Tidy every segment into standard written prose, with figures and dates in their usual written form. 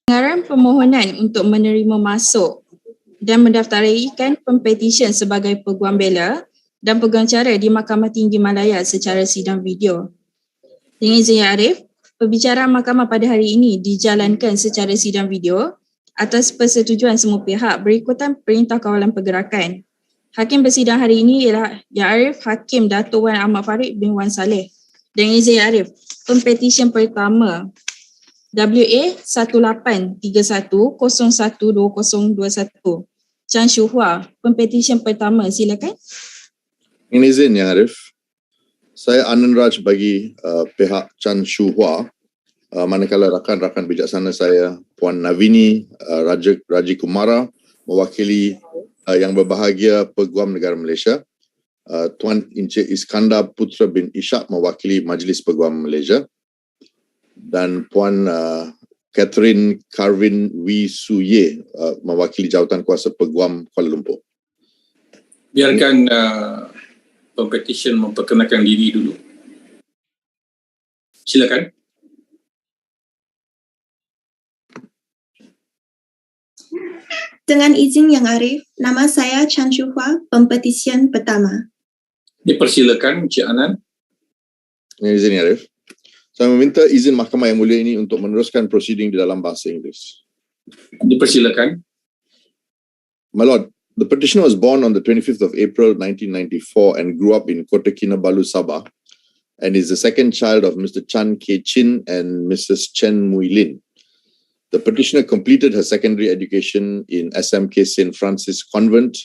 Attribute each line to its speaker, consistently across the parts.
Speaker 1: Pendengaran permohonan untuk menerima masuk dan mendaftaraikan Pempetisyen sebagai Peguam Bela dan Peguam Cara di Mahkamah Tinggi Malaya secara sidang video. Dengan izin Yang Arif, perbicaraan mahkamah pada hari ini dijalankan secara sidang video atas persetujuan semua pihak berikutan Perintah Kawalan Pergerakan. Hakim bersidang hari ini ialah Yang Arif, Hakim Dato Wan Ahmad Farid bin Wan Salleh. Dengan izin Yang Arif, Pempetisyen pertama WA 1831012021. Chan Shuhua, Pempetisyen pertama, silakan.
Speaker 2: Dengan izin Yang Arif, saya Anand Raj bagi pihak Chan Shuhua, manakala rakan-rakan bijaksana saya Puan Navini Raji Kumara mewakili Yang Berbahagia Peguam Negara Malaysia, Tuan Encik Iskandar Putra bin Ishak mewakili Majlis Peguam Malaysia, dan Puan Catherine Karvin Wisuye mewakili Jawatan Kuasa Peguam Kuala Lumpur.
Speaker 3: Biarkan Pempetisyen memperkenalkan diri dulu. Silakan.
Speaker 4: Dengan izin Yang Arif, nama saya Chan Shuhua, Pempetisyen pertama.
Speaker 3: Dipersilakan Encik Anand.
Speaker 2: Dengan izin Yang Arif, saya meminta izin Mahkamah Yang Mulia ini untuk meneruskan prosiding di dalam bahasa Inggeris.
Speaker 3: Dipersilakan.
Speaker 2: My Lord, the petitioner was born on the 25th of April 1994 and grew up in Kota Kinabalu, Sabah, and is the second child of Mr. Chan K. Chin and Mrs. Chen Mui Lin. The petitioner completed her secondary education in SMK St. Francis Convent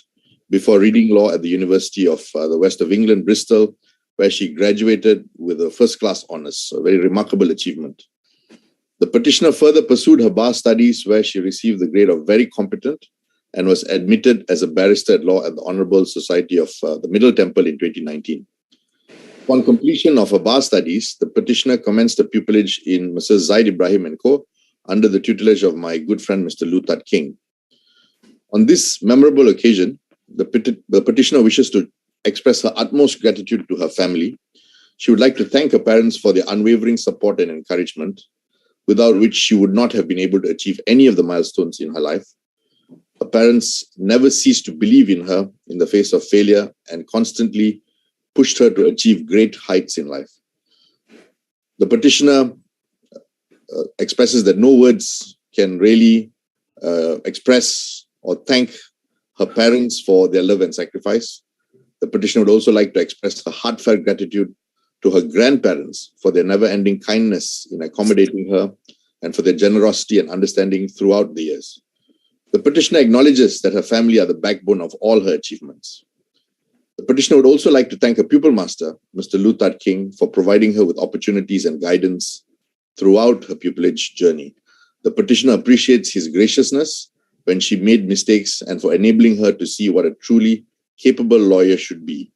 Speaker 2: before reading law at the University of the West of England, Bristol, where she graduated with a first-class honours, a very remarkable achievement. The petitioner further pursued her bar studies, where she received the grade of very competent and was admitted as a barrister at law at the Honourable Society of the Middle Temple in 2019. Upon completion of her bar studies, the petitioner commenced a pupillage in Mrs. Zaid Ibrahim & Co. under the tutelage of my good friend Mr. Lutat King. On this memorable occasion, the petitioner wishes to express her utmost gratitude to her family. She would like to thank her parents for their unwavering support and encouragement, without which she would not have been able to achieve any of the milestones in her life. Her parents never ceased to believe in her in the face of failure and constantly pushed her to achieve great heights in life. The petitioner expresses that no words can really express or thank her parents for their love and sacrifice. The petitioner would also like to express her heartfelt gratitude to her grandparents for their never-ending kindness in accommodating her and for their generosity and understanding throughout the years. The petitioner acknowledges that her family are the backbone of all her achievements. The petitioner would also like to thank her pupil master, Mr. Lutat King, for providing her with opportunities and guidance throughout her pupillage journey. The petitioner appreciates his graciousness when she made mistakes and for enabling her to see what a truly capable lawyer should be.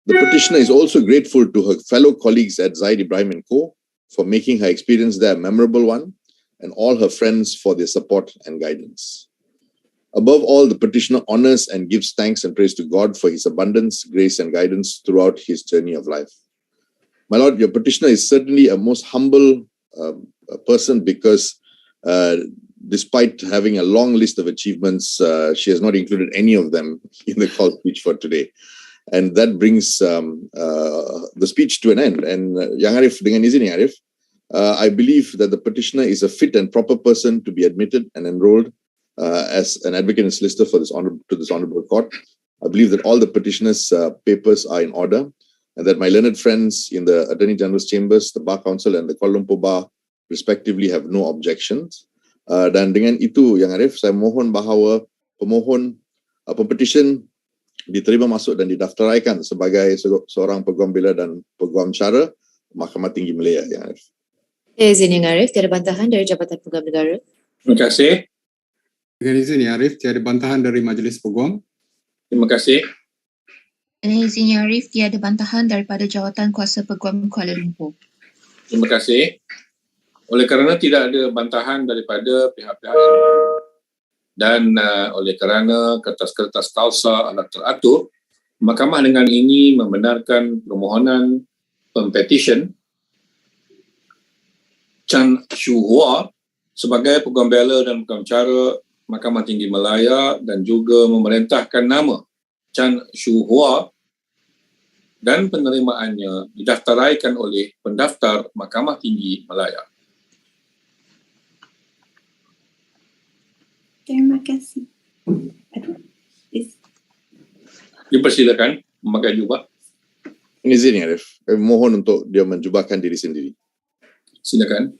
Speaker 2: The petitioner is also grateful to her fellow colleagues at Zaid Ibrahim & Co. for making her experience there a memorable one, and all her friends for their support and guidance. Above all, the petitioner honors and gives thanks and praise to God for his abundance, grace, and guidance throughout his journey of life. My Lord, your petitioner is certainly a most humble person because despite having a long list of achievements, she has not included any of them in the call speech for today. And that brings the speech to an end. And Yang Arif, dengan izin Yang Arif, I believe that the petitioner is a fit and proper person to be admitted and enrolled as an advocate and solicitor for this honourable court. I believe that all the petitioner's papers are in order, and that my learned friends in the Attorney General's chambers, the Bar Council and the Kuala Lumpur Bar respectively have no objections. Dan dengan itu, Yang Arif, saya mohon bahawa pempetisyen diterima masuk dan didaftaraikan sebagai seorang Peguam Bela dan Peguam Cara Mahkamah Tinggi Malaya, Yang Arif.
Speaker 5: Izin Yang Arif, tiada bantahan dari Jabatan Peguam Negara.
Speaker 3: Terima kasih.
Speaker 6: Dengan izin Yang Arif, tiada bantahan dari Majlis Peguam.
Speaker 3: Terima kasih.
Speaker 7: Dengan izin Yang Arif, tiada bantahan daripada Jawatan Kuasa Peguam Kuala Lumpur.
Speaker 3: Terima kasih. Oleh kerana tidak ada bantahan daripada pihak-pihak dan oleh kerana kertas-kertas tausa adalah teratur, Mahkamah dengan ini membenarkan permohonan Pempetisyen Chan Shu Hua sebagai Peguam Bela dan Peguam Cara Mahkamah Tinggi Malaya dan juga memerintahkan nama Chan Shu Hua dan penerimaannya didaftaraikan oleh pendaftar Mahkamah Tinggi Malaya.
Speaker 4: Terima kasih.
Speaker 3: Dipersilakan memakai jubah.
Speaker 2: Izin ya, Arif. Mohon untuk dia menjubahkan diri sendiri.
Speaker 3: Silakan.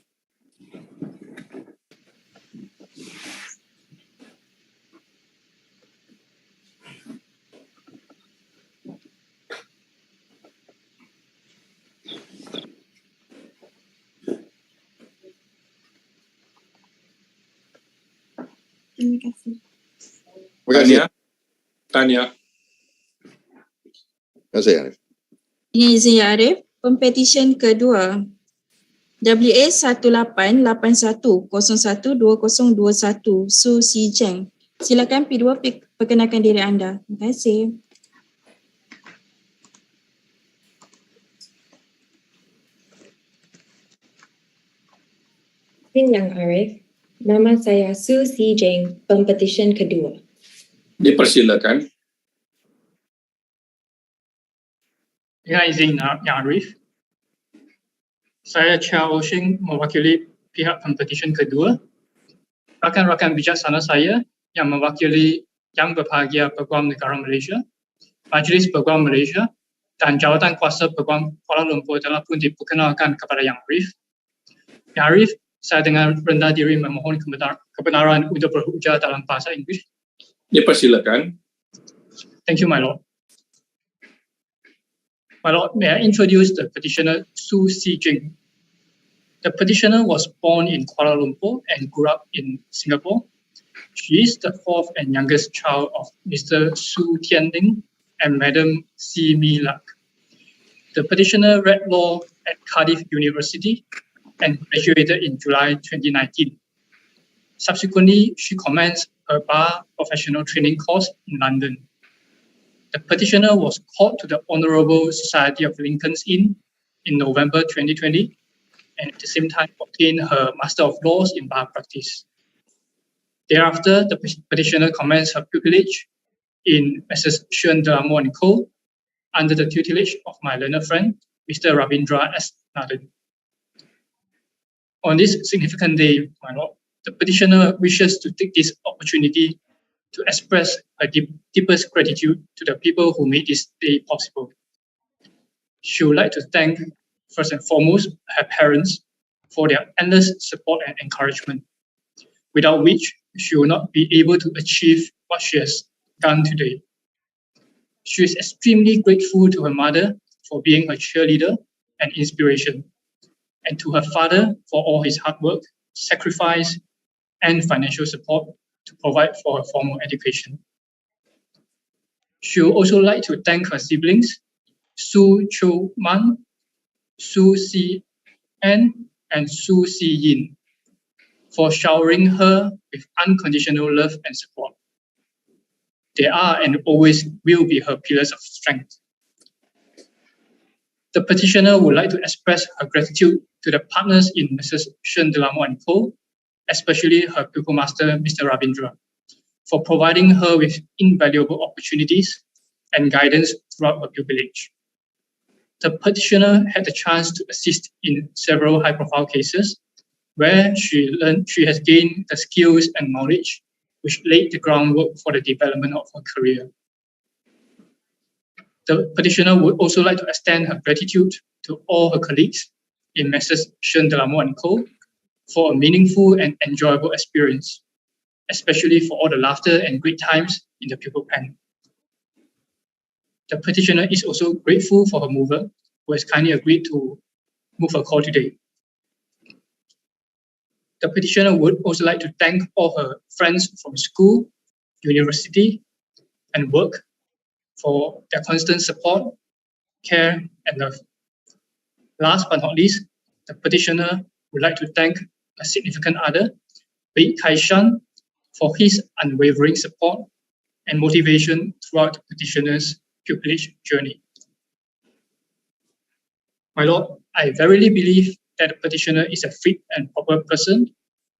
Speaker 4: Terima kasih.
Speaker 3: Tanya.
Speaker 2: Terima kasih, Arif.
Speaker 1: Dengan izin Ya Arif, Pempetisyen kedua WA 1881012021 Su Si Cheng. Silakan P2 perkenalkan diri anda. Terima kasih.
Speaker 5: Yang Arif, nama saya Su Si Jeng, Pempetisyen kedua.
Speaker 3: Dipersilakan.
Speaker 8: Dengan izin Yang Arif, saya Chia Oshing mewakili pihak Pempetisyen kedua. Rakan-rakan bijaksana saya yang mewakili Yang Berbahagia Peguam Negara Malaysia, Majlis Peguam Malaysia dan Jawatan Kuasa Peguam Kuala Lumpur telah pun diperkenalkan kepada Yang Arif. Yang Arif, saya dengan rendah diri memohon kebenaran untuk berujar dalam bahasa Inggeris.
Speaker 3: Dipersilakan.
Speaker 8: Thank you, my lord. My lord, may I introduce the petitioner Su Si Jing. The petitioner was born in Kuala Lumpur and grew up in Singapore. She is the fourth and youngest child of Mr. Su Tianling and Madam Si Mi Lak. The petitioner read law at Cardiff University and graduated in July 2019. Subsequently, she commenced her bar professional training course in London. The petitioner was called to the Honourable Society of Lincoln's Inn in November 2020 and at the same time obtained her Master of Laws in Bar Practice. Thereafter, the petitioner commenced her pupillage in Messrs. Shen Delamo & Co. under the tutelage of my learned friend, Mr. Ravindra S. Nathan. On this significant day, my lord, the petitioner wishes to take this opportunity to express her deepest gratitude to the people who made this day possible. She would like to thank, first and foremost, her parents for their endless support and encouragement, without which she will not be able to achieve what she has done today. She is extremely grateful to her mother for being her cheerleader and inspiration, and to her father for all his hard work, sacrifice, and financial support to provide for her formal education. She would also like to thank her siblings, Su Cho Man, Su Si En, and Su Si Yin, for showering her with unconditional love and support. They are and always will be her pillars of strength. The petitioner would like to express her gratitude to the partners in Mrs. Shen Delamo & Co., especially her pupil master, Mr. Ravindra, for providing her with invaluable opportunities and guidance throughout her pupillage. The petitioner had the chance to assist in several high-profile cases where she has gained the skills and knowledge which laid the groundwork for the development of her career. The petitioner would also like to extend her gratitude to all her colleagues in Messrs. Shen Delamo & Co. for a meaningful and enjoyable experience, especially for all the laughter and great times in the pupil pen. The petitioner is also grateful for her mover, who has kindly agreed to move her call today. The petitioner would also like to thank all her friends from school, university, and work for their constant support, care, and love. Last but not least, the petitioner would like to thank a significant other, Wei Kai Shan, for his unwavering support and motivation throughout the petitioner's pupillage journey. My lord, I verily believe that the petitioner is a fit and proper person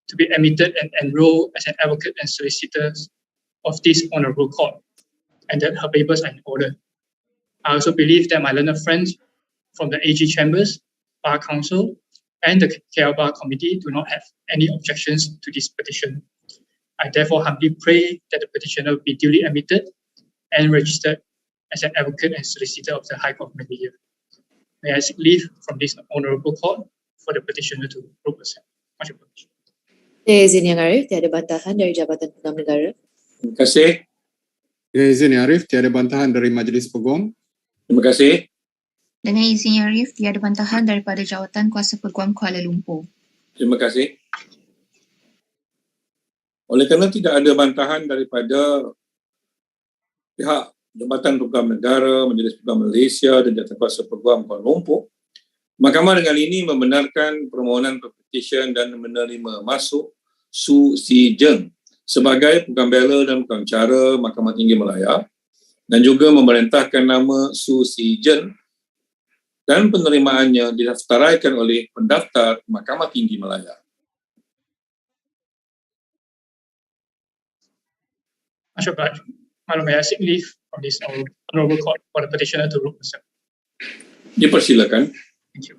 Speaker 8: to be admitted and enrolled as an advocate and solicitor of this honorable court, and that her papers are in order. I also believe that my learned friends from the AG Chambers, Bar Council, and the KL Bar Committee do not have any objections to this petition. I therefore humbly pray that the petitioner will be duly admitted and registered as an advocate and solicitor of the High Court of Malaya. May I seek leave from this honourable court for the petitioner to represent. Much appreciated.
Speaker 9: Dengan izin Yang Arif, tiada bantahan dari Jabatan Peguam Negara.
Speaker 3: Terima kasih.
Speaker 6: Dengan izin Yang Arif, tiada bantahan dari Majlis Peguam.
Speaker 3: Terima kasih.
Speaker 7: Dengan izin Yang Arif, tiada bantahan daripada Jawatan Kuasa Peguam Kuala Lumpur.
Speaker 3: Terima kasih. Oleh kerana tidak ada bantahan daripada pihak Jabatan Peguam Negara, Majlis Peguam Malaysia dan Jawatan Kuasa Peguam Kuala Lumpur, Mahkamah dengan ini membenarkan permohonan Pempetisyen dan menerima masuk Su Si Jeng sebagai Peguam Bela dan Peguam Cara Mahkamah Tinggi Malaya dan juga memerintahkan nama Su Si Jeng dan penerimaannya didaftaraikan oleh pendaftar Mahkamah Tinggi Malaya.
Speaker 8: Much obliged. Malam, may I seek leave from this honourable court for the petitioner to represent.
Speaker 3: Dipersilakan.
Speaker 8: Thank you.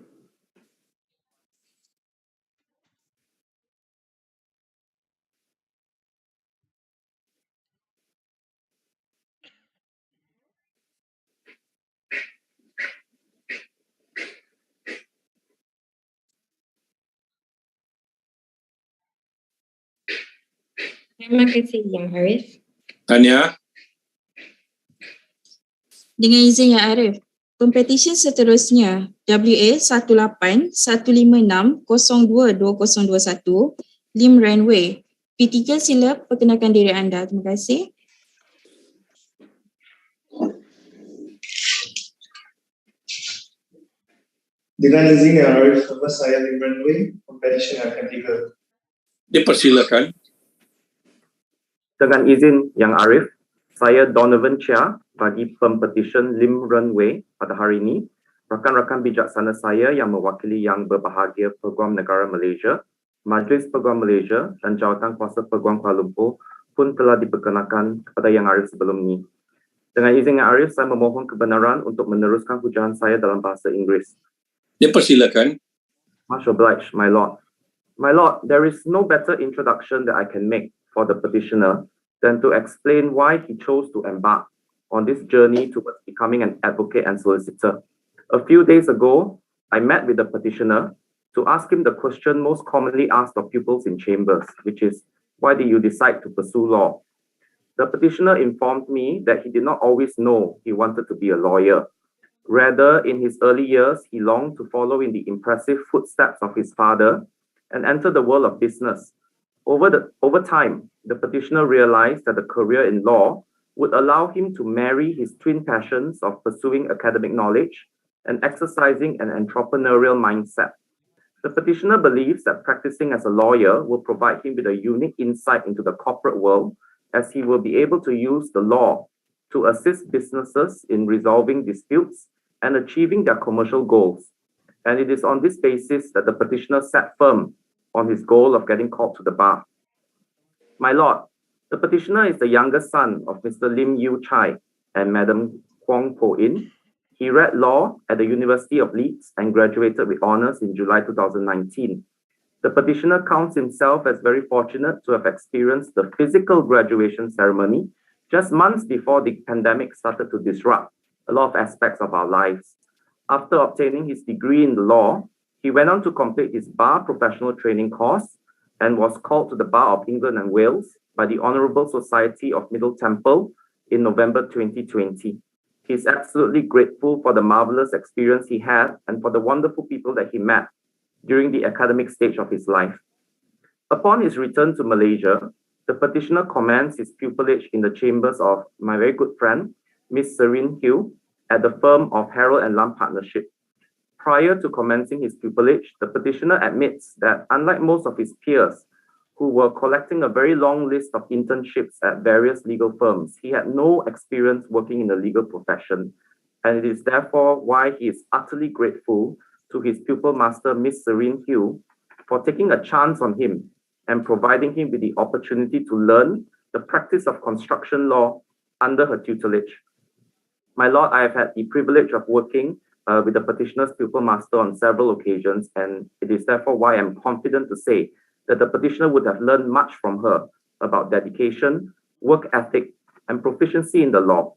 Speaker 5: Terima kasih Yang Arif.
Speaker 3: Tanya.
Speaker 1: Dengan izin Yang Arif, Pempetisyen seterusnya WA 18-156-02-2021 Lim Runway. P3 sila perkenalkan diri anda. Terima kasih.
Speaker 10: Dengan izin Yang Arif, nama saya Lim Runway, Pempetisyen akan tiga.
Speaker 3: Dipersilakan.
Speaker 11: Dengan izin Yang Arif, saya Donovan Chia bagi Pempetisyen Lim Runway pada hari ini. Rakan-rakan bijaksana saya yang mewakili yang berbahagia Peguam Negara Malaysia, Majlis Peguam Malaysia dan Jawatan Kuasa Peguam Kuala Lumpur pun telah diperkenalkan kepada Yang Arif sebelum ini. Dengan izin Yang Arif, saya memohon kebenaran untuk meneruskan hujahan saya dalam bahasa Inggeris.
Speaker 3: Dipersilakan.
Speaker 11: Much obliged, my lord. My lord, there is no better introduction that I can make for the petitioner than to explain why he chose to embark on this journey towards becoming an advocate and solicitor. A few days ago, I met with the petitioner to ask him the question most commonly asked of pupils in chambers, which is, why did you decide to pursue law? The petitioner informed me that he did not always know he wanted to be a lawyer. Rather, in his early years, he longed to follow in the impressive footsteps of his father and enter the world of business. Over time, the petitioner realized that a career in law would allow him to marry his twin passions of pursuing academic knowledge and exercising an entrepreneurial mindset. The petitioner believes that practicing as a lawyer will provide him with a unique insight into the corporate world, as he will be able to use the law to assist businesses in resolving disputes and achieving their commercial goals. And it is on this basis that the petitioner sat firm on his goal of getting called to the bar. My lord, the petitioner is the youngest son of Mr. Lim Yew Chai and Madam Kwong Po In. He read law at the University of Leeds and graduated with honours in July 2019. The petitioner counts himself as very fortunate to have experienced the physical graduation ceremony just months before the pandemic started to disrupt a lot of aspects of our lives. After obtaining his degree in the law, he went on to complete his bar professional training course and was called to the Bar of England and Wales by the Honourable Society of Middle Temple in November 2020. He's absolutely grateful for the marvellous experience he had and for the wonderful people that he met during the academic stage of his life. Upon his return to Malaysia, the petitioner commends his pupillage in the chambers of my very good friend, Miss Serene Hill, at the firm of Harold and Lam Partnership. Prior to commencing his pupillage, the petitioner admits that unlike most of his peers who were collecting a very long list of internships at various legal firms, he had no experience working in the legal profession, and it is therefore why he is utterly grateful to his pupil master, Miss Serene Hugh, for taking a chance on him and providing him with the opportunity to learn the practice of construction law under her tutelage. My Lord, I have had the privilege of working with the petitioner's pupil master on several occasions, and it is therefore why I'm confident to say that the petitioner would have learned much from her about dedication, work ethic, and proficiency in the law.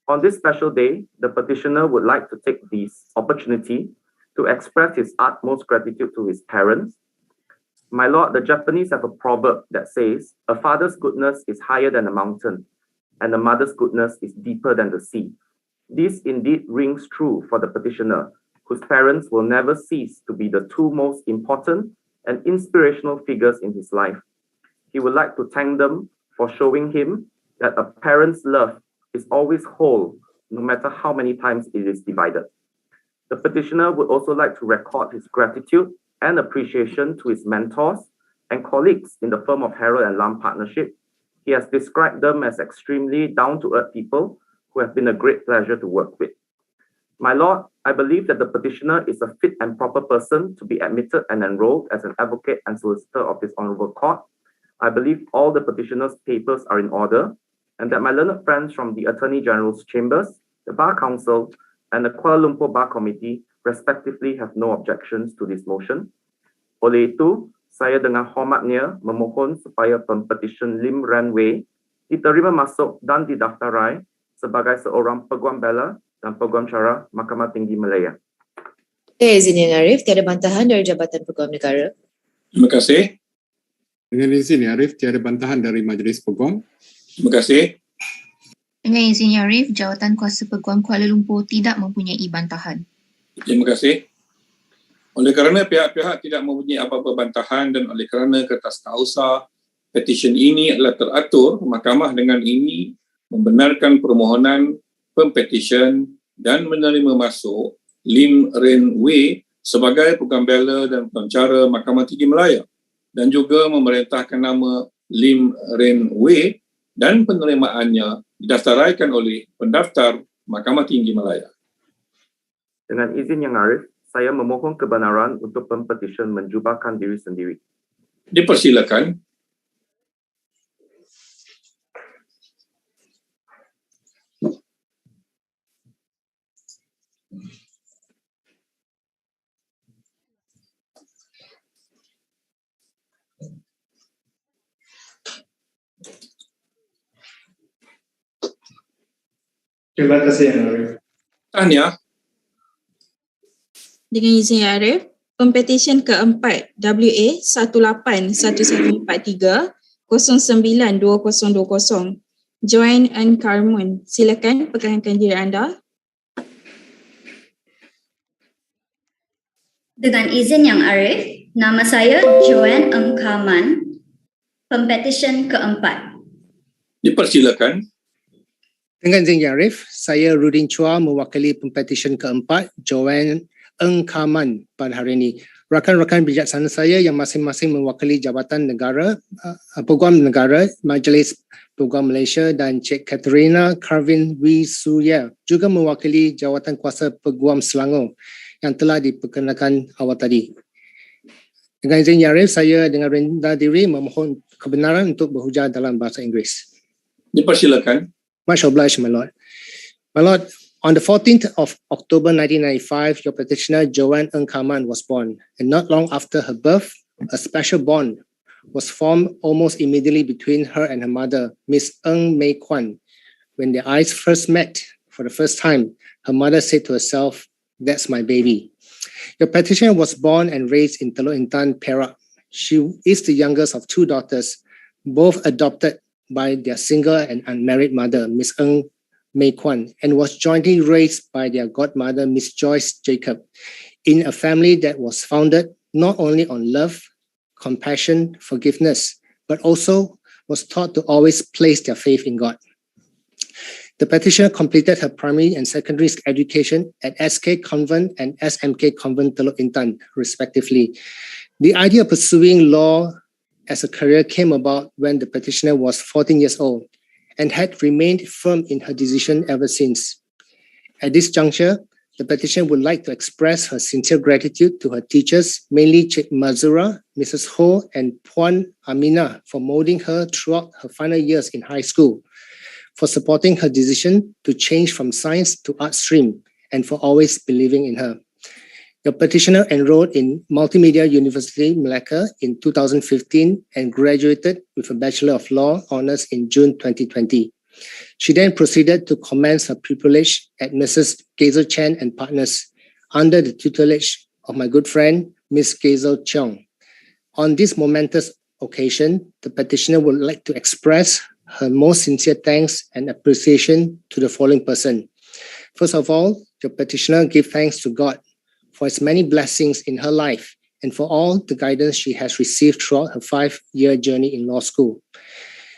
Speaker 11: On this special day, the petitioner would like to take this opportunity to express his utmost gratitude to his parents. My Lord, the Japanese have a proverb that says, a father's goodness is higher than a mountain, and a mother's goodness is deeper than the sea. This indeed rings true for the petitioner, whose parents will never cease to be the two most important and inspirational figures in his life. He would like to thank them for showing him that a parent's love is always whole, no matter how many times it is divided. The petitioner would also like to record his gratitude and appreciation to his mentors and colleagues in the firm of Harrell and Lam Partnership. He has described them as extremely down-to-earth people who have been a great pleasure to work with. My Lord, I believe that the petitioner is a fit and proper person to be admitted and enrolled as an advocate and solicitor of this honorable court. I believe all the petitioner's papers are in order, and that my learned friends from the Attorney General's Chambers, the Bar Council, and the Kuala Lumpur Bar Committee respectively have no objections to this motion. Oleh itu, saya dengan hormatnya memohon supaya Pempetisyen Lim Ren Wei diterima masuk dan didaftarai sebagai seorang Peguam Bela dan Peguam Cara Mahkamah Tinggi Malaya.
Speaker 9: Izin Yang Arif, tiada bantahan dari Jabatan Peguam Negara.
Speaker 3: Terima kasih.
Speaker 6: Dengan izin Yang Arif, tiada bantahan dari Majlis Peguam.
Speaker 3: Terima kasih.
Speaker 7: Dengan izin Yang Arif, Jawatan Kuasa Peguam Kuala Lumpur tidak mempunyai bantahan.
Speaker 3: Terima kasih. Oleh kerana pihak-pihak tidak mempunyai apa-apa bantahan dan oleh kerana kertas kausa petisyen ini adalah teratur, mahkamah dengan ini membenarkan permohonan pempetisyen dan menerima masuk Lim Ren Wei sebagai Peguam Bela dan Peguam Cara Mahkamah Tinggi Malaya dan juga memerintahkan nama Lim Ren Wei dan penerimaannya didaftaraikan oleh pendaftar Mahkamah Tinggi Malaya.
Speaker 11: Dengan izin Yang Arif, saya memohon kebenaran untuk pempetisyen menjubahkan diri sendiri.
Speaker 3: Dipersilakan.
Speaker 10: Terima kasih Yang Arif.
Speaker 3: Tahniah.
Speaker 1: Dengan izin Yang Arif, pempetisyen keempat WA 181143 092020 Joanne and Carmen, silakan perkenalkan diri anda.
Speaker 12: Dengan izin Yang Arif, nama saya Joanne Engkaman, pempetisyen keempat.
Speaker 3: Dipersilakan.
Speaker 13: Dengan izin Yang Arif, saya Rudin Chua mewakili pempetisyen keempat Joanne Engkaman pada hari ini. Rakan-rakan bijaksana saya yang masing-masing mewakili Jabatan Negara, Peguam Negara, Majlis Peguam Malaysia dan Cik Katerina Karvin Wisuya juga mewakili Jawatan Kuasa Peguam Selangor yang telah diperkenalkan awal tadi. Dengan izin Yang Arif, saya dengan rendah diri memohon kebenaran untuk berhujah dalam bahasa Inggeris.
Speaker 3: Dipersilakan.
Speaker 13: Much obliged, my Lord. My Lord, on the 14th of October 1995, your petitioner Joanne Engkaman was born, and not long after her birth, a special bond was formed almost immediately between her and her mother, Miss Ng Mei Kwan. When their eyes first met for the first time, her mother said to herself, "That's my baby." Your petitioner was born and raised in Teluk Intan, Perak. She is the youngest of two daughters, both adopted by their single and unmarried mother, Miss Ng Mei Kwan, and was jointly raised by their godmother, Miss Joyce Jacob, in a family that was founded not only on love, compassion, forgiveness, but also was taught to always place their faith in God. The petitioner completed her primary and secondary education at SK Convent and SMK Convent Teluk Intan, respectively. The idea of pursuing law as a career came about when the petitioner was 14 years old and had remained firm in her decision ever since. At this juncture, the petitioner would like to express her sincere gratitude to her teachers, mainly Cik Mazura, Mrs. Ho, and Puan Amina for molding her throughout her final years in high school, for supporting her decision to change from science to art stream, and for always believing in her. The petitioner enrolled in Multimedia University, Malacca in 2015 and graduated with a Bachelor of Law Honours in June 2020. She then proceeded to commence her pupillage at Mrs. Gazel Chen and Partners under the tutelage of my good friend, Ms. Gazel Cheong. On this momentous occasion, the petitioner would like to express her most sincere thanks and appreciation to the following person. First of all, the petitioner gives thanks to God for his many blessings in her life and for all the guidance she has received throughout her 5-year journey in law school.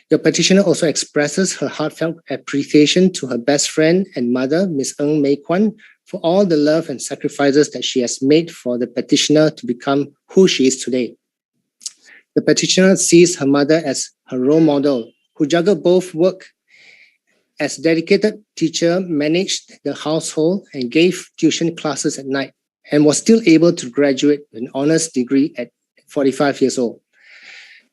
Speaker 13: The petitioner also expresses her heartfelt appreciation to her best friend and mother, Ms. Ng Mei Kwan, for all the love and sacrifices that she has made for the petitioner to become who she is today. The petitioner sees her mother as her role model, who juggled both work as dedicated teacher, managed the household, and gave tuition classes at night, and was still able to graduate with an honours degree at 45 years old.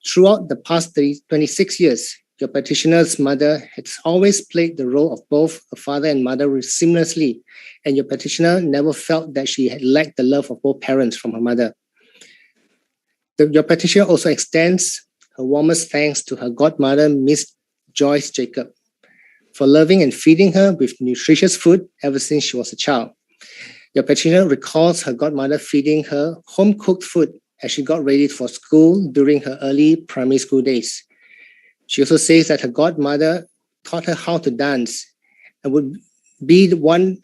Speaker 13: Throughout the past 26 years, your petitioner's mother has always played the role of both a father and mother seamlessly, and your petitioner never felt that she had lacked the love of both parents from her mother. Your petitioner also extends her warmest thanks to her godmother, Miss Joyce Jacob, for loving and feeding her with nutritious food ever since she was a child. Your petitioner recalls her godmother feeding her home-cooked food as she got ready for school during her early primary school days. She also says that her godmother taught her how to dance and would be the one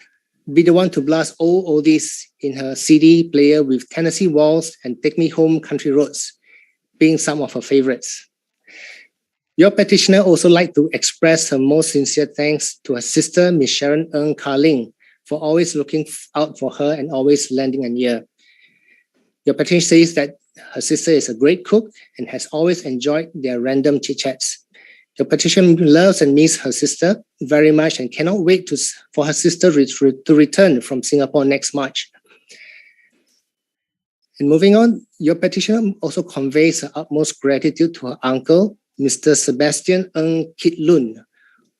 Speaker 13: to blast old oldies in her CD player with Tennessee Waltz and Take Me Home Country Roads, being some of her favorites. Your petitioner also like to express her most sincere thanks to her sister, Miss Sharon Ng Ka-Ling, for always looking out for her and always lending an ear. Your petitioner says that her sister is a great cook and has always enjoyed their random chit-chats. Your petitioner loves and misses her sister very much and cannot wait for her sister to return from Singapore next March. And moving on, your petitioner also conveys her utmost gratitude to her uncle, Mr. Sebastian Ng Kit Lun,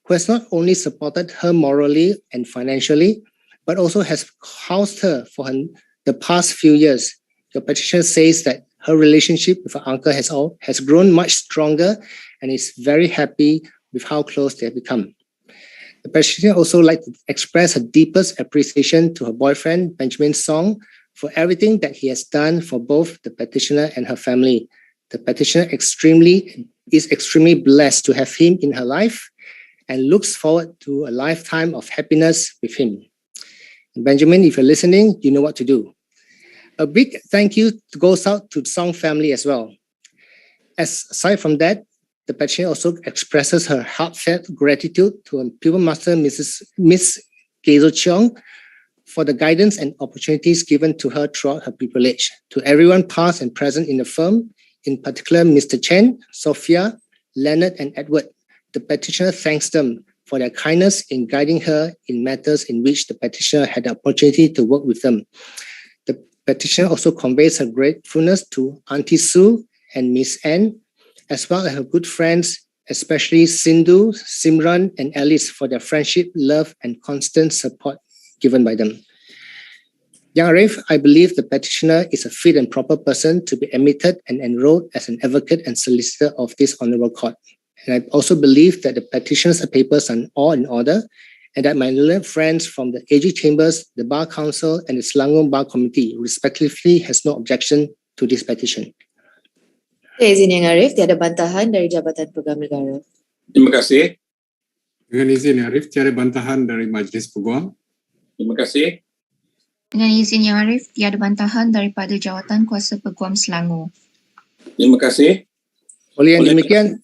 Speaker 13: who has not only supported her morally and financially, but also has housed her for the past few years. Your petitioner says that her relationship with her uncle has grown much stronger and is very happy with how close they have become. The petitioner also like to express her deepest appreciation to her boyfriend, Benjamin Song, for everything that he has done for both the petitioner and her family. The petitioner is extremely blessed to have him in her life and looks forward to a lifetime of happiness with him. And Benjamin, if you're listening, you know what to do. A big thank you goes out to the Song family as well. Aside from that, the petitioner also expresses her heartfelt gratitude to her pupil master, Miss Gazel Cheong, for the guidance and opportunities given to her throughout her pupillage. To everyone past and present in the firm, in particular Mr. Chen, Sophia, Leonard, and Edward, the petitioner thanks them for their kindness in guiding her in matters in which the petitioner had the opportunity to work with them. The petitioner also conveys her gratefulness to Auntie Sue and Miss Anne, as well as her good friends, especially Sindhu, Simran, and Alice, for their friendship, love, and constant support given by them. Yang Arif, I believe the petitioner is a fit and proper person to be admitted and enrolled as an advocate and solicitor of this honourable court. And I also believe that the petitioner's papers are all in order, and that my learned friends from the AG Chambers, the Bar Council, and the Selangor Bar Committee respectively has no objection to this petition.
Speaker 9: Izin Yang Arif, tiada bantahan dari Jabatan Peguam Negara.
Speaker 3: Terima kasih.
Speaker 6: Dengan izin Yang Arif, tiada bantahan dari Majlis Peguam.
Speaker 3: Terima kasih.
Speaker 7: Dengan izin Yang Arif, tiada bantahan daripada Jawatan Kuasa Peguam Selangor.
Speaker 3: Terima kasih.
Speaker 13: Oleh yang demikian,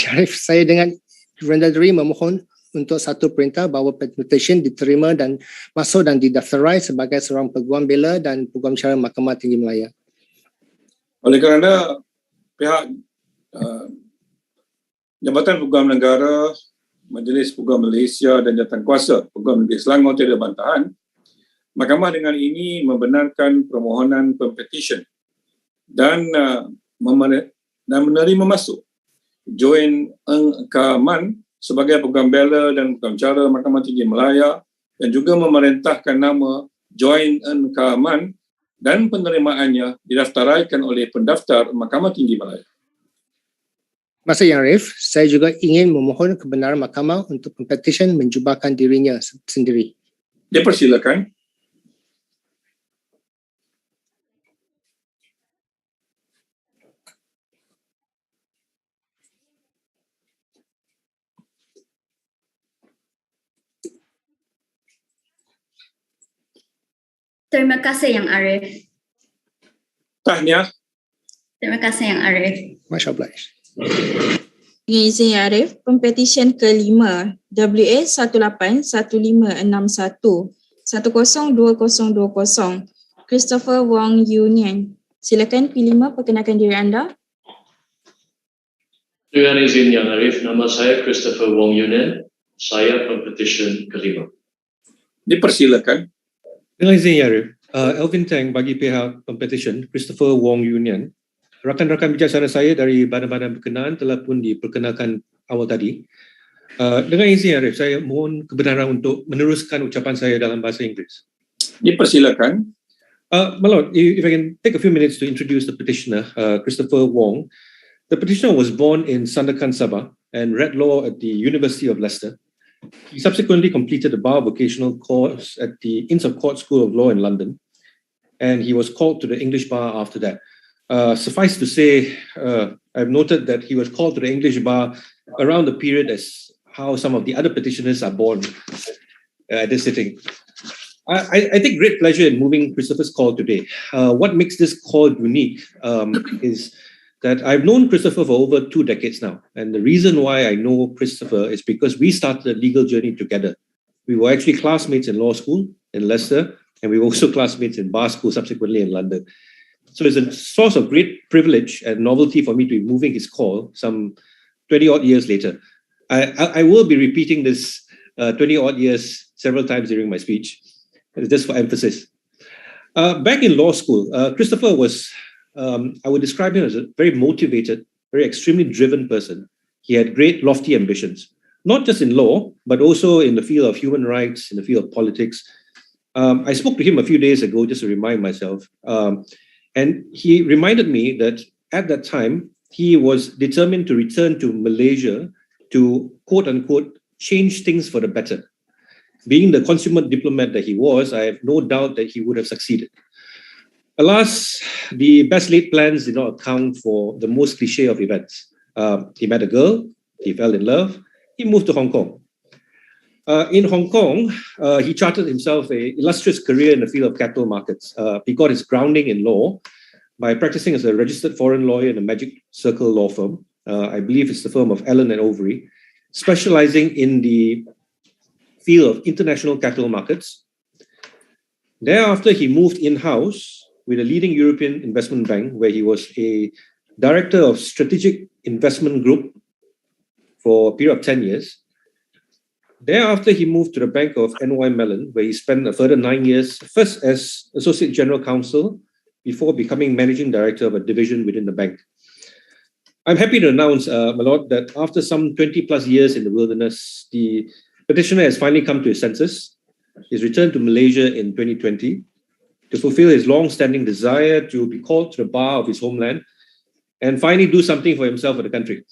Speaker 13: Arif, saya dengan rendah diri memohon untuk satu perintah bahawa Pempetisyen diterima dan masuk dan didaftarai sebagai seorang Peguam Bela dan Peguam Cara Mahkamah Tinggi Malaya.
Speaker 3: Oleh kerana pihak Jabatan Peguam Negara, Majlis Peguam Malaysia dan Jawatan Kuasa Peguam Negeri Selangor tiada bantahan, Mahkamah dengan ini membenarkan permohonan Pempetisyen dan menerima masuk Joan Eng Kaman sebagai Peguam Bela dan Peguam Cara Mahkamah Tinggi Malaya dan juga memerintahkan nama Joan Eng Kaman dan penerimaannya didaftaraikan oleh pendaftar Mahkamah Tinggi Malaya.
Speaker 13: Masa Yang Arif, saya juga ingin memohon kebenaran mahkamah untuk Pempetisyen menjubahkan dirinya sendiri.
Speaker 3: Dipersilakan.
Speaker 12: Terima kasih Yang Arif.
Speaker 3: Tahniah.
Speaker 12: Terima kasih Yang Arif.
Speaker 13: Masya Allah.
Speaker 1: Dengan izin Yang Arif, Pempetisyen ke-5 WA 18-1561-102020 Christopher Wong Union. Silakan P5 perkenalkan diri anda.
Speaker 14: Dengan izin Yang Arif, nama saya Christopher Wong Union. Saya Pempetisyen ke-5.
Speaker 3: Dipersilakan.
Speaker 15: Dengan izin Yang Arif, Elvin Tang bagi pihak Pempetisyen Christopher Wong Union. Rakan-rakan bijaksana saya dari badan-badan berkenaan telah pun diperkenalkan awal tadi. Dengan izin Arif, saya mohon kebenaran untuk meneruskan ucapan saya dalam bahasa Inggeris.
Speaker 3: Dipersilakan.
Speaker 15: My Lord, if I can take a few minutes to introduce the petitioner, Christopher Wong. The petitioner was born in Sandakan, Sabah and read law at the University of Leicester. He subsequently completed a bar vocational course at the Inns of Court School of Law in London, and he was called to the English bar after that. Suffice to say, I've noted that he was called to the English bar around the period as how some of the other petitioners are born at this sitting. I take great pleasure in moving Christopher's call today. What makes this call unique is that I've known Christopher for over 2 decades now. And the reason why I know Christopher is because we started a legal journey together. We were actually classmates in law school in Leicester, and we were also classmates in bar school subsequently in London. So it's a source of great privilege and novelty for me to be moving his call some 20-odd years later. I will be repeating this 20-odd years several times during my speech, just for emphasis. Back in law school, Christopher was, I would describe him as a very motivated, very extremely driven person. He had great lofty ambitions, not just in law, but also in the field of human rights, in the field of politics. I spoke to him a few days ago just to remind myself. And he reminded me that at that time, he was determined to return to Malaysia to, quote unquote, change things for the better. Being the consummate diplomat that he was, I have no doubt that he would have succeeded. Alas, the best laid plans did not account for the most cliche of events. He met a girl, he fell in love, he moved to Hong Kong. In Hong Kong, he charted himself an illustrious career in the field of capital markets. He got his grounding in law by practicing as a registered foreign lawyer in a Magic Circle law firm. I believe it's the firm of Allen and Overy, specializing in the field of international capital markets. Thereafter, he moved in-house with a leading European investment bank, where he was a director of strategic investment group for a period of 10 years. Thereafter, he moved to the Bank of NY Mellon, where he spent a further 9 years, first as Associate General Counsel, before becoming Managing Director of a division within the bank. I'm happy to announce, my Lord, that after some 20 plus years in the wilderness, the petitioner has finally come to his senses. He's returned to Malaysia in 2020 to fulfill his long-standing desire to be called to the bar of his homeland and finally do something for himself or the country.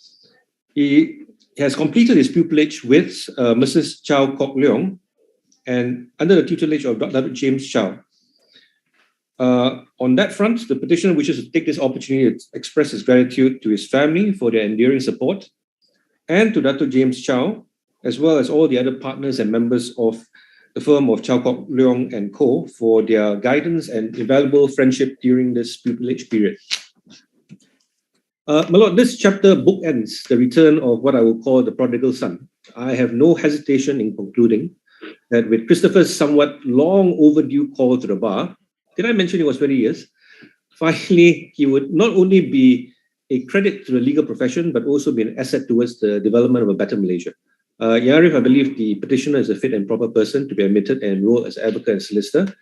Speaker 15: He has completed his pupillage with Mrs. Chow Kok Leong and under the tutelage of Dr. James Chow. On that front, the petitioner wishes to take this opportunity to express his gratitude to his family for their enduring support and to Dr. James Chow, as well as all the other partners and members of the firm of Chow Kok Leong and Co. for their guidance and invaluable friendship during this pupillage period. My Lord, this chapter bookends the return of what I will call the prodigal son. I have no hesitation in concluding that with Christopher's somewhat long overdue call to the bar, did I mention it was 20 years? Finally, he would not only be a credit to the legal profession, but also be an asset towards the development of a better Malaysia. Yang Arif, I believe the petitioner is a fit and proper person to be admitted and enrolled as advocate and solicitor.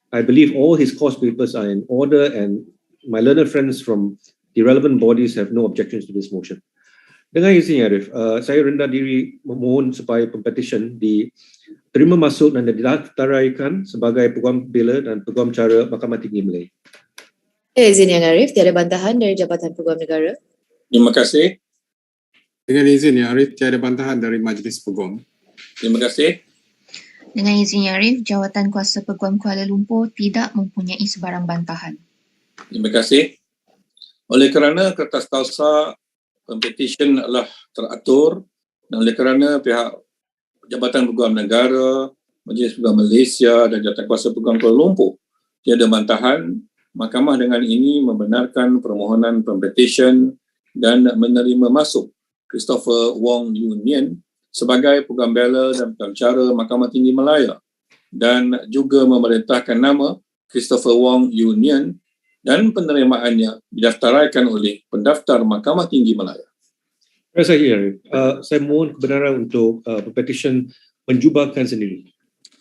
Speaker 15: I believe all his course papers are in order and my learned friends from the relevant bodies have no objections to this motion. Dengan izin Arif, saya rendah diri memohon supaya Pempetisyen diterima masuk dan didaftaraikan sebagai Peguam Bela dan Peguam Cara Mahkamah Tinggi Malaya.
Speaker 9: Izin Yang Arif, tiada bantahan dari Jabatan Peguam Negara.
Speaker 3: Terima kasih.
Speaker 6: Dengan izin Yang Arif, tiada bantahan dari Majlis Peguam.
Speaker 3: Terima kasih.
Speaker 7: Dengan izin Yang Arif, Jawatan Kuasa Peguam Kuala Lumpur tidak mempunyai sebarang bantahan.
Speaker 3: Terima kasih. Oleh kerana kertas tausa Pempetisyen adalah teratur dan oleh kerana pihak Jabatan Peguam Negara, Majlis Peguam Malaysia dan Jawatan Kuasa Peguam Kuala Lumpur tiada bantahan, Mahkamah dengan ini membenarkan permohonan Pempetisyen dan menerima masuk Christopher Wong Union sebagai Peguam Bela dan Peguam Cara Mahkamah Tinggi Malaya dan juga memerintahkan nama Christopher Wong Union dan penerimaannya didaftaraikan oleh pendaftar Mahkamah Tinggi Malaya.
Speaker 15: Saya mohon kebenaran untuk Pempetisyen menjubahkan sendiri.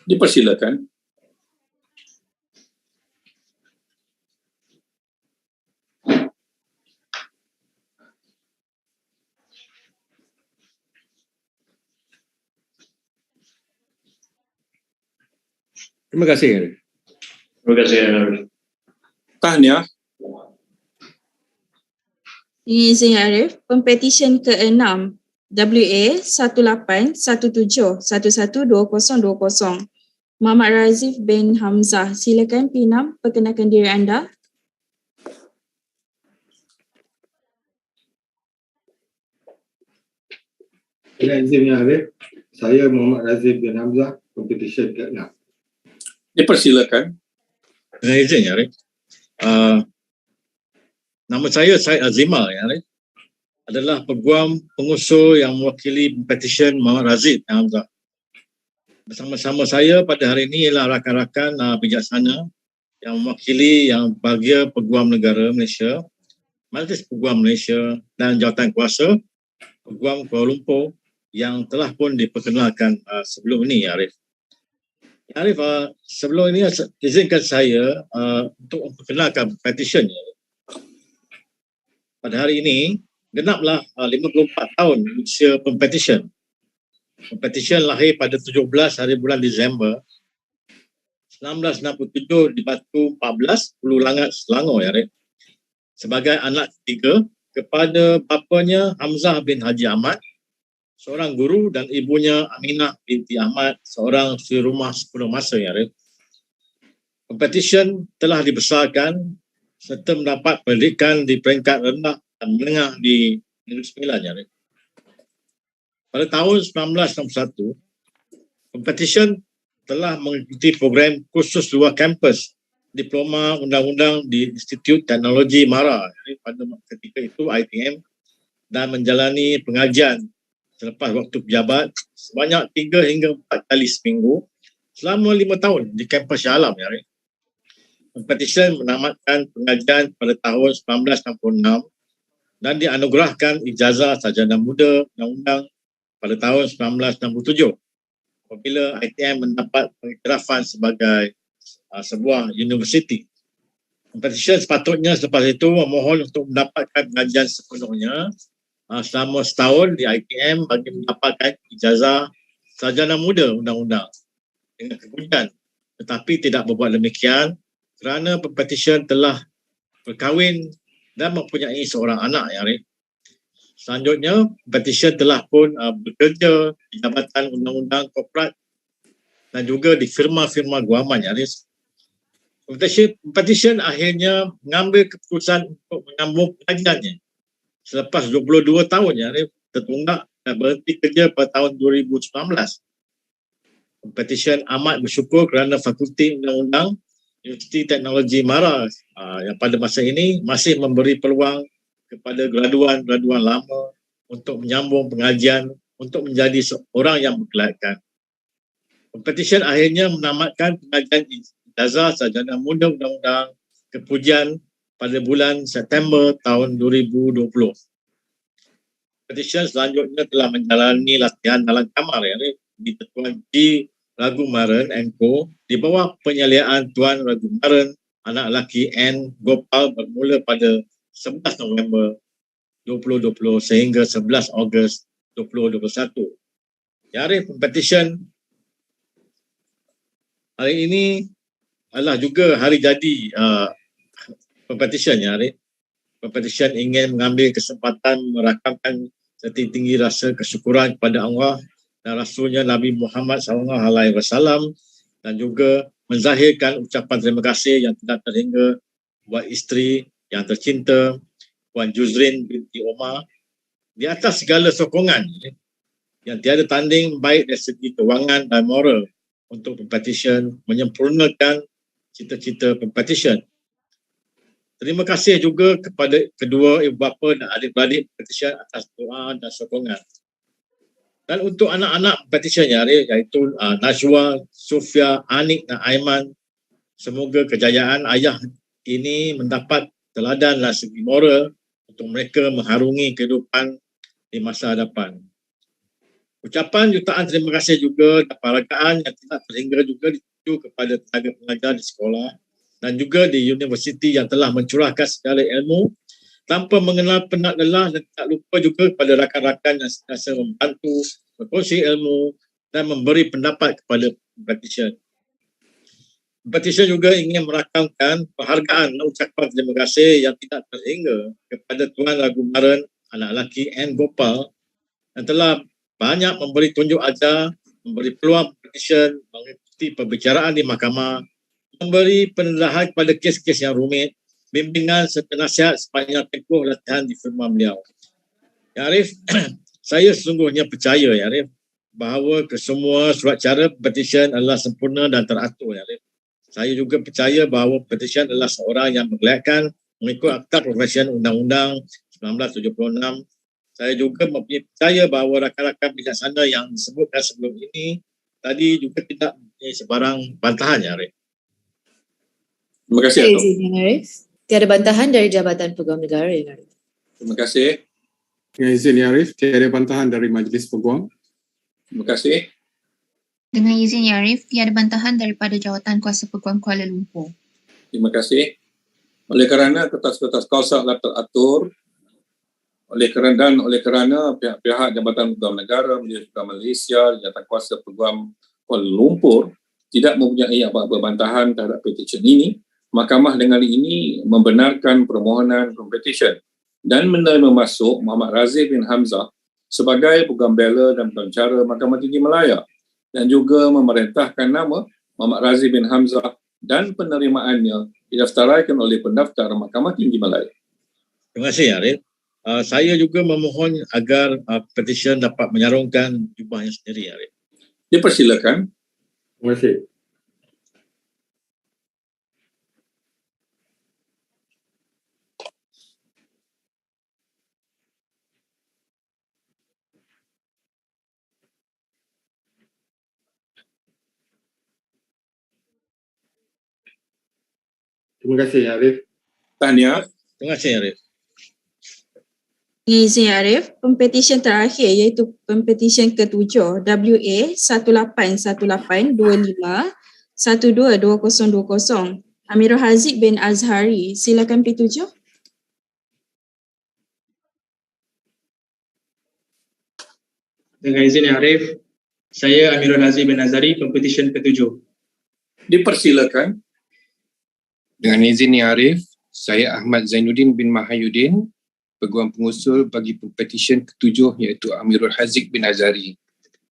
Speaker 3: Dipersilakan.
Speaker 15: Terima kasih Arif.
Speaker 14: Terima kasih Arif.
Speaker 3: Tahniah.
Speaker 1: Izin Arif, Pempetisyen ke-6 WA 1817112020 Muhammad Razif bin Hamzah. Silakan P6 perkenalkan diri anda.
Speaker 16: Dengan izin Yang Arif, saya Muhammad Razif bin Hamzah, Pempetisyen ke-6.
Speaker 3: Dipersilakan.
Speaker 17: Dengan izin ya, Arif. Nama saya Syed Azimah ya, Arif. Adalah peguam pengusul yang mewakili Pempetisyen Muhammad Razif bin Hamzah. Bersama-sama saya pada hari ini ialah rakan-rakan bijaksana yang mewakili yang bahagian Peguam Negara Malaysia, Majlis Peguam Malaysia dan Jawatan Kuasa Peguam Kuala Lumpur yang telah pun diperkenalkan sebelum ini ya, Arif. Arif, sebelum ini izinkan saya untuk memperkenalkan Pempetisyen. Pada hari ini, genaplah 54 tahun usia Pempetisyen. Pempetisyen lahir pada 17 hari bulan Disember 1967 di Batu 14, Hulu Langat, Selangor. Ya, Arif. Sebagai anak ketiga kepada bapanya Hamzah bin Haji Ahmad, seorang guru, dan ibunya Aminah binti Ahmad, seorang suri rumah sepenuh masa. Ya, Arif. Pempetisyen telah dibesarkan serta mendapat pendidikan di peringkat rendah dan menengah di Negeri Sembilan. Ya, Arif. Pada tahun 1961, Pempetisyen telah mengikuti program khusus luar kampus Diploma Undang-Undang di Institut Teknologi Mara pada ketika itu ITM dan menjalani pengajian selepas waktu pejabat sebanyak 3 hingga 4 kali seminggu selama 5 tahun di kampus Shah Alam. Ya. Pempetisyen menamatkan pengajian pada tahun 1966 dan dianugerahkan ijazah sarjana muda undang-undang pada tahun 1967 apabila ITM mendapat pengiktirafan sebagai sebuah universiti. Pempetisyen sepatutnya selepas itu memohon untuk mendapatkan pengajian sepenuhnya selama setahun di ITM bagi mendapatkan ijazah sarjana muda undang-undang dengan kemudian, tetapi tidak berbuat demikian kerana Pempetisyen telah berkahwin dan mempunyai seorang anak. Ya, selanjutnya, Pempetisyen telah pun bekerja di Jabatan Undang-Undang Korporat dan juga di firma-firma guaman. Ya, Pempetisyen akhirnya mengambil keputusan untuk menyambung pengajiannya selepas 22 tahun. Ya, tertunggak dan berhenti kerja pada tahun 2019. Pempetisyen amat bersyukur kerana Fakulti Undang-Undang Universiti Teknologi Mara yang pada masa ini masih memberi peluang kepada graduan-graduan lama untuk menyambung pengajian untuk menjadi seorang yang berkelayakan. Pempetisyen akhirnya menamatkan pengajian ijazah sarjana muda undang-undang kepujian pada bulan September tahun 2020. Pempetisyen selanjutnya telah menjalani latihan dalam kamar di Ketuan G Ragumaran & Co. di bawah penyeliaan Tuan Ragumaran, anak lelaki N. Gopal bermula pada 11 November 2020 sehingga 11 Ogos 2021. Arif, Pempetisyen hari ini adalah juga hari jadi Pempetisyen ya Arif. Pempetisyen ingin mengambil kesempatan merakamkan setinggi rasa kesyukuran kepada Allah dan Rasulnya Nabi Muhammad SAW dan juga menzahirkan ucapan terima kasih yang tidak terhingga buat isteri yang tercinta Puan Juzrin binti Omar di atas segala sokongan yang tiada tanding baik dari segi kewangan dan moral untuk Pempetisyen menyempurnakan cita-cita Pempetisyen. Terima kasih juga kepada kedua ibu bapa dan adik-beradik Pempetisyen atas doa dan sokongan. Dan untuk anak-anak Pempetisyen iaitu Najwa, Sofia, Anik dan Aiman, semoga kejayaan ayah ini mendapat teladan dan segi moral untuk mereka mengharungi kehidupan di masa hadapan. Ucapan jutaan terima kasih juga dan penghargaan yang tidak terhingga juga dituju kepada tenaga pengajar di sekolah dan juga di universiti yang telah mencurahkan segala ilmu tanpa mengenal penat lelah, dan tak lupa juga kepada rakan-rakan yang sentiasa membantu, berkongsi ilmu dan memberi pendapat kepada Pempetisyen. Pempetisyen juga ingin merakamkan penghargaan dan ucapan terima kasih yang tidak terhingga kepada Tuan Ragumaran, anak lelaki N. Gopal yang telah banyak memberi tunjuk ajar, memberi peluang Pempetisyen mengikuti perbicaraan di mahkamah, memberi penedahan kepada kes-kes yang rumit, bimbingan serta nasihat sepanjang tempoh latihan di firma beliau. Ya Arif, saya sesungguhnya percaya ya Arif bahawa kesemua surat cara Pempetisyen adalah sempurna dan teratur ya Arif. Saya juga percaya bahawa Pempetisyen adalah seorang yang berkelayakan mengikut Akta Profesi Undang-Undang 1976. Saya juga percaya bahawa rakan-rakan bijaksana yang disebutkan sebelum ini tadi juga tidak mempunyai sebarang bantahan ya Arif.
Speaker 3: Terima kasih, Dato.
Speaker 9: Tiada bantahan dari Jabatan Peguam Negara, Yang Arif.
Speaker 3: Terima kasih.
Speaker 6: Dengan izin Yang Arif, tiada bantahan dari Majlis Peguam.
Speaker 3: Terima kasih.
Speaker 7: Dengan izin Yang Arif, tiada bantahan daripada Jawatan Kuasa Peguam Kuala Lumpur.
Speaker 3: Terima kasih. Oleh kerana kertas-kertas kausa telah teratur, oleh kerana pihak-pihak Jabatan Peguam Negara, Majlis Peguam Malaysia, Jawatan Kuasa Peguam Kuala Lumpur tidak mempunyai apa-apa bantahan terhadap petisyen ini, Mahkamah dengan ini membenarkan permohonan Pempetisyen dan menerima masuk Muhammad Razif bin Hamzah sebagai Peguam Bela dan Peguam Cara Mahkamah Tinggi Malaya dan juga memerintahkan nama Muhammad Razif bin Hamzah dan penerimaannya didaftaraikan oleh pendaftar Mahkamah Tinggi Malaya.
Speaker 17: Terima kasih Arif. Saya juga memohon agar Pempetisyen dapat menyarungkan jubahnya sendiri Arif.
Speaker 3: Dipersilakan.
Speaker 16: Terima kasih. Terima kasih Arif.
Speaker 3: Tahniah.
Speaker 17: Terima kasih Arif.
Speaker 1: Dengan izin Arif, Pempetisyen terakhir iaitu Pempetisyen ke-7 WA 181825122020 Amirul Haziq bin Azhari. Silakan P7.
Speaker 18: Dengan izin Arif, saya Amirul Haziq bin Azhari, Pempetisyen ke-7.
Speaker 3: Dipersilakan.
Speaker 19: Dengan izin Arif, saya Ahmad Zainuddin bin Mahayuddin, Peguam Pengusul bagi Pempetisyen ke-7 iaitu Amirul Haziq bin Azhari.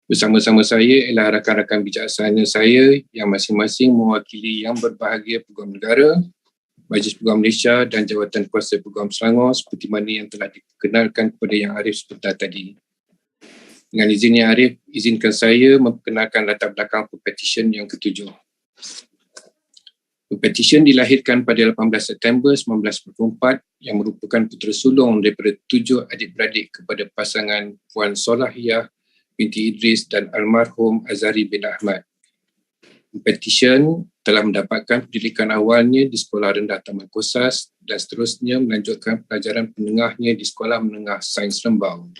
Speaker 19: Bersama-sama saya ialah rakan-rakan bijaksana saya yang masing-masing mewakili yang berbahagia Peguam Negara, Majlis Peguam Malaysia dan Jawatan Kuasa Peguam Selangor seperti mana yang telah dikenalkan kepada Yang Arif sebentar tadi. Dengan izin Yang Arif, izinkan saya memperkenalkan latar belakang Pempetisyen yang ke-7. Pempetisyen dilahirkan pada 18 September 1944 yang merupakan putera sulung daripada 7 adik-beradik kepada pasangan Puan Solahiyah binti Idris dan almarhum Azhari bin Ahmad. Pempetisyen telah mendapatkan pendidikan awalnya di Sekolah Rendah Taman Kosas dan seterusnya melanjutkan pelajaran menengahnya di Sekolah Menengah Sains Rembau.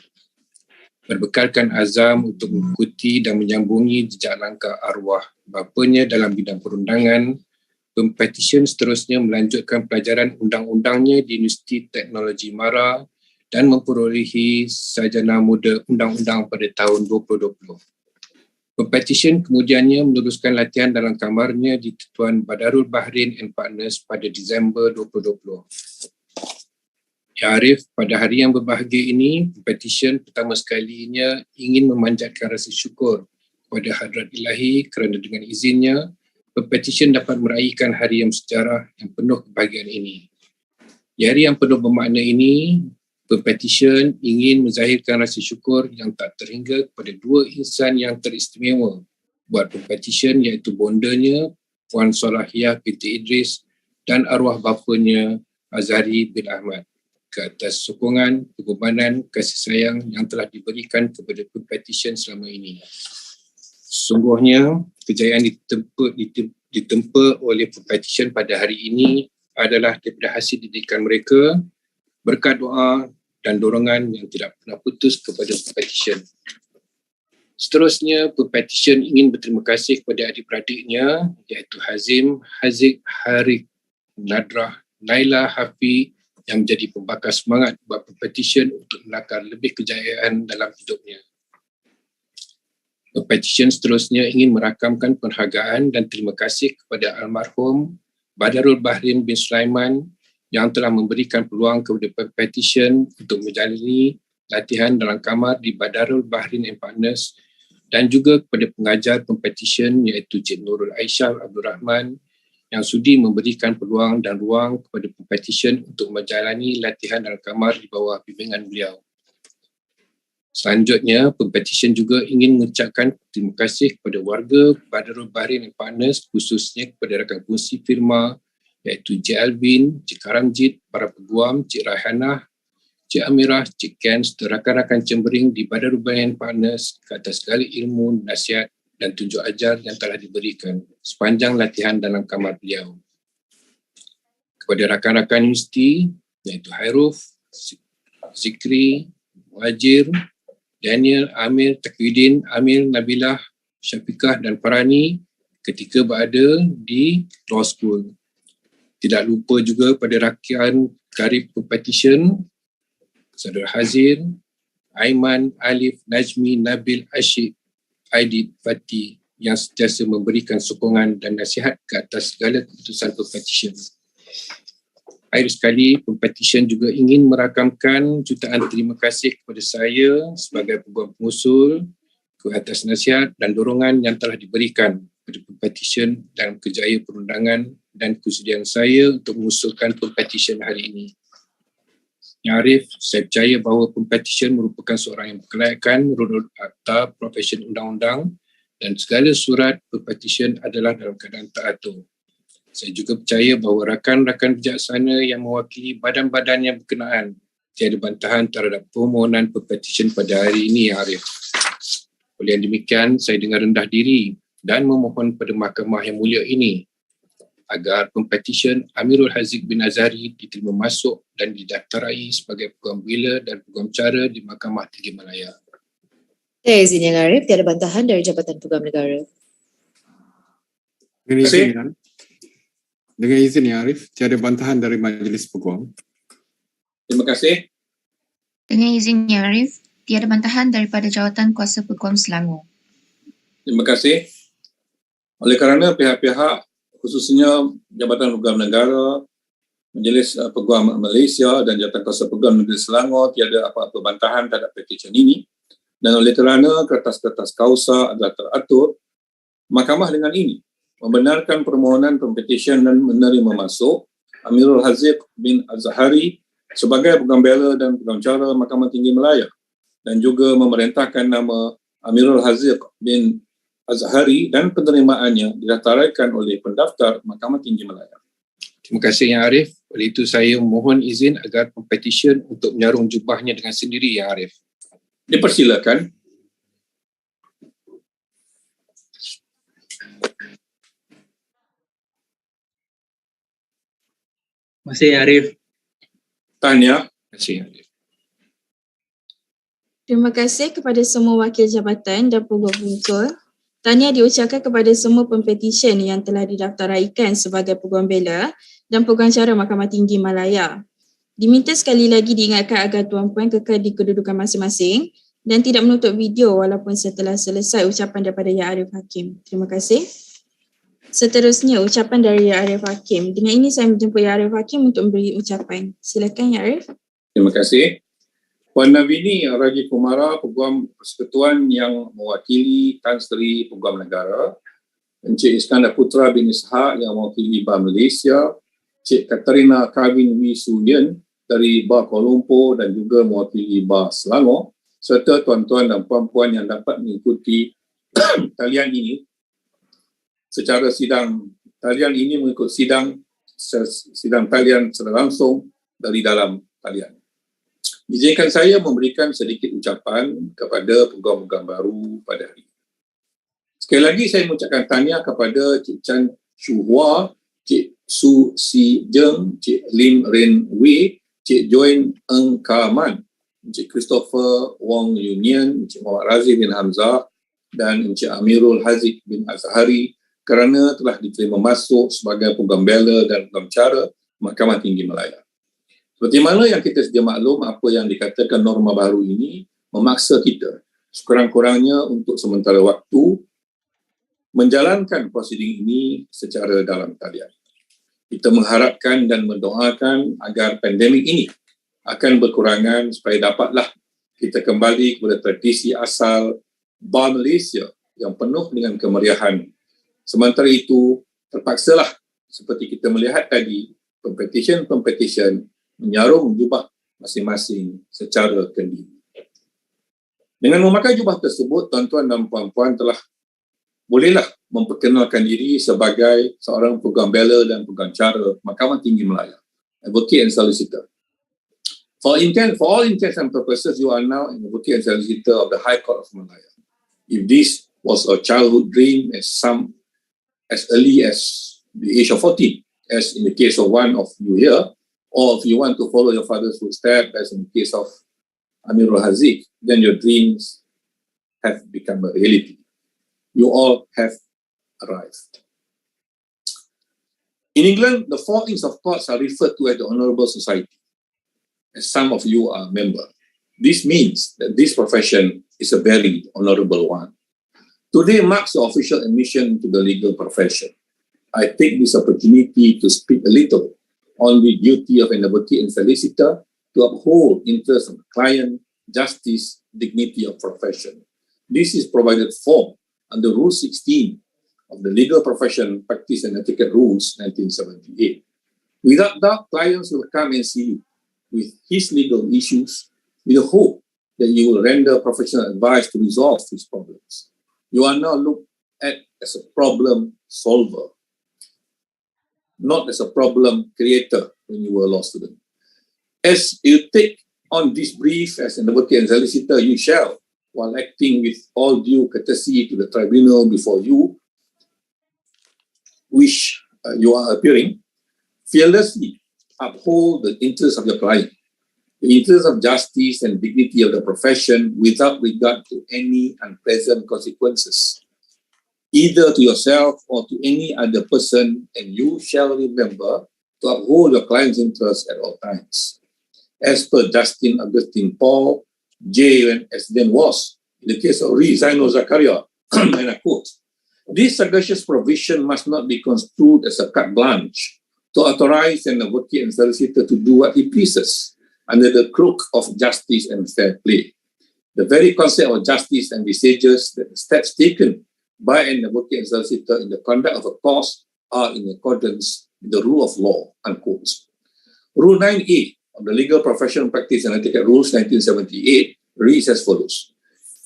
Speaker 19: berbekalkan azam untuk mengikuti dan menyambungi jejak langkah arwah bapanya dalam bidang perundangan, Pempetisyen seterusnya melanjutkan pelajaran undang-undangnya di Universiti Teknologi Mara dan memperolehi sarjana muda undang-undang pada tahun 2020. Pempetisyen kemudiannya meneruskan latihan dalam kamarnya di Tuan Badarul Bahrain and Partners pada Disember 2020. Ya Arif, pada hari yang berbahagia ini, Pempetisyen pertama sekalinya ingin memanjatkan rasa syukur kepada Hadrat Ilahi kerana dengan izinnya, Pempetisyen dapat meraihkan hari yang bersejarah yang penuh kebahagiaan ini. Di hari yang penuh bermakna ini, Pempetisyen ingin menzahirkan rasa syukur yang tak terhingga kepada dua insan yang teristimewa buat Pempetisyen, iaitu bondanya Puan Solahiyah binti Idris dan arwah bapanya Azhari bin Ahmad ke atas sokongan, pengorbanan, kasih sayang yang telah diberikan kepada Pempetisyen selama ini. Sesungguhnya, kejayaan ditempa oleh Pempetisyen pada hari ini adalah daripada hasil didikan mereka, berkat doa dan dorongan yang tidak pernah putus kepada Pempetisyen. Seterusnya, Pempetisyen ingin berterima kasih kepada adik-beradiknya, iaitu Hazim, Haziq, Harith, Nadrah, Naila, Hafi, yang menjadi pembakar semangat buat Pempetisyen untuk melakar lebih kejayaan dalam hidupnya. Pempetisyen seterusnya ingin merakamkan penghargaan dan terima kasih kepada almarhum Badarul Bahrain bin Sulaiman yang telah memberikan peluang kepada Pempetisyen untuk menjalani latihan dalam kamar di Badarul Bahrain and Partners, dan juga kepada pengajar Pempetisyen iaitu Cik Nurul Aisyah Abdul Rahman yang sudi memberikan peluang dan ruang kepada Pempetisyen untuk menjalani latihan dalam kamar di bawah bimbingan beliau. Selanjutnya, Pempetisyen juga ingin mengucapkan terima kasih kepada warga Badarul Bahrain and Partners, khususnya kepada rakan kongsi firma iaitu Cik Alvin, Cik Karamjit, para peguam, Cik Raihanah, Cik Amirah, Cik Ken, serta rakan-rakan cembering di Badarul Bahrain and Partners ke atas segala ilmu, nasihat dan tunjuk ajar yang telah diberikan sepanjang latihan dalam kamar beliau. Kepada rakan-rakan universiti iaitu Hairuf, Zikri, Wajir, Daniel, Amir, Takwidin, Amir, Nabilah, Syafiqah dan Farani ketika berada di law school. Tidak lupa juga pada rakan karib Pempetisyen, Saudara Hazir, Aiman, Alif, Najmi, Nabil, Asyik, Aidit, Fatih yang sentiasa memberikan sokongan dan nasihat ke atas segala keputusan Pempetisyen. Akhir sekali, Pempetisyen juga ingin merakamkan jutaan terima kasih kepada saya sebagai peguam pengusul ke atas nasihat dan dorongan yang telah diberikan kepada Pempetisyen dalam kejayaan perundangan dan kesudian saya untuk mengusulkan Pempetisyen hari ini. Ya Arif, saya percaya bahawa Pempetisyen merupakan seorang yang berkelayakan menurut Akta Profesi Undang-Undang dan segala surat Pempetisyen adalah dalam keadaan teratur. Saya juga percaya bahawa rakan-rakan bijaksana yang mewakili badan-badan yang berkenaan tiada bantahan terhadap permohonan Pempetisyen pada hari ini, Ya Arif. Oleh yang demikian, saya dengan rendah diri dan memohon pada mahkamah yang mulia ini agar Pempetisyen Amirul Haziq bin Azhari diterima masuk dan didaftarai sebagai Peguam Bela dan Peguam Cara di Mahkamah Tinggi Malaya.
Speaker 9: Saya izin Yang Arif, tiada bantahan dari Jabatan Peguam Negara.
Speaker 6: Dengan izin Yang Arif, tiada bantahan dari Majlis Peguam.
Speaker 3: Terima kasih.
Speaker 7: Dengan izin Yang Arif, tiada bantahan daripada Jawatan Kuasa Peguam Selangor.
Speaker 3: Terima kasih. Oleh kerana pihak-pihak khususnya Jabatan Peguam Negara, Majlis Peguam Malaysia dan Jawatan Kuasa Peguam Negeri Selangor tiada apa-apa bantahan terhadap petisyen ini, dan oleh kerana kertas-kertas kausa adalah teratur, Mahkamah dengan ini membenarkan permohonan Pempetisyen dan menerima masuk Amirul Haziq bin Azhari sebagai Peguam Bela dan Peguam Cara Mahkamah Tinggi Malaya, dan juga memerintahkan nama Amirul Haziq bin Azhari dan penerimaannya didaftaraikan oleh pendaftar Mahkamah Tinggi Malaya.
Speaker 19: Terima kasih Yang Arif. Oleh itu saya mohon izin agar Pempetisyen untuk menyarung jubahnya dengan sendiri, Yang Arif.
Speaker 3: Dipersilakan.
Speaker 18: Terima kasih Arif.
Speaker 3: Tahniah.
Speaker 19: Terima kasih Arif.
Speaker 1: Terima kasih kepada semua wakil jabatan dan peguam pengusul. Tahniah diucapkan kepada semua pempetisyen yang telah didaftaraikan sebagai peguam bela dan peguam cara Mahkamah Tinggi Malaya. Diminta sekali lagi diingatkan agar tuan-puan kekal di kedudukan masing-masing dan tidak menutup video walaupun setelah selesai ucapan daripada Ya Arif Hakim. Terima kasih. Seterusnya, ucapan dari Ya Arif Hakim. Dengan ini saya menjemput Ya Arif Hakim untuk memberi ucapan. Silakan Ya Arif.
Speaker 3: Terima kasih. Puan Navini Raji Kumara, Peguam Persekutuan yang mewakili Tan Sri Peguam Negara, Encik Iskandar Putra bin Ishaq yang mewakili Bar Malaysia, Cik Katerina Kavin Wisuyen dari Bar Kuala Lumpur dan juga mewakili Bar Selangor, serta tuan-tuan dan puan-puan yang dapat mengikuti talian ini secara sidang. Talian ini mengikut sidang talian secara langsung dari dalam talian. Izinkan saya memberikan sedikit ucapan kepada peguam-peguam baru pada hari ini. Sekali lagi saya mengucapkan tahniah kepada Cik Chan Chu Hua, Cik Su Si Jeng, Cik Lim Ren Wei, Cik Join Eng Ka Man, Encik Christopher Wong Yunian, Encik Muhammad Razif bin Hamzah dan Encik Amirul Haziq bin Azhari kerana telah diterima masuk sebagai peguam bela dan peguam cara Mahkamah Tinggi Malaya. Seperti mana yang kita sedia maklum, apa yang dikatakan norma baru ini memaksa kita sekurang-kurangnya untuk sementara waktu menjalankan prosiding ini secara dalam talian. Kita mengharapkan dan mendoakan agar pandemik ini akan berkurangan supaya dapatlah kita kembali kepada tradisi asal Bar Malaysia yang penuh dengan kemeriahan. Sementara itu, terpaksalah seperti kita melihat tadi, pempetisyen menyarung jubah masing-masing secara kendiri. Dengan memakai jubah tersebut, tuan-tuan dan puan-puan telah bolehlah memperkenalkan diri sebagai seorang peguam bela dan peguam cara Mahkamah Tinggi Malaya, advocate and solicitor. For all intents and purposes, you are now an advocate and solicitor of the High Court of Malaya. If this was a childhood dream as early as the age of 14, as in the case of one of you here, or if you want to follow your father's footsteps, as in the case of Amirul Haziq, then your dreams have become a reality. You all have arrived. In England, the four Inns of Courts are referred to as the Honourable Society, as some of you are a member. This means that this profession is a very honourable one. Today marks the official admission to the legal profession. I take this opportunity to speak a little on the duty of an advocate and solicitor to uphold interests of the client, justice, dignity of profession. This is provided for under Rule 16 of the Legal Profession Practice and Etiquette Rules 1978. Without doubt, clients will come and see you with his legal issues with the hope that you will render professional advice to resolve his problems. You are now looked at as a problem solver, not as a problem creator when you were a law student. As you take on this brief as an advocate and solicitor, you shall, while acting with all due courtesy to the tribunal before you, which you are appearing, fearlessly uphold the interests of your client, the interests of justice and dignity of the profession without regard to any unpleasant consequences, either to yourself or to any other person, and you shall remember to uphold your client's interests at all times. As per Justin Augustine Paul, J. as then was, in the case of Zainul Zakaria, and I quote, this sagacious provision must not be construed as a carte blanche to authorize an advocate and solicitor to do what he pleases under the cloak of justice and fair play. The very concept of justice envisages that the steps taken by an advocate and solicitor in the conduct of a cause are in accordance with the rule of law, unquote. Rule 9A of the Legal Profession Practice and Etiquette Rules 1978 reads as follows,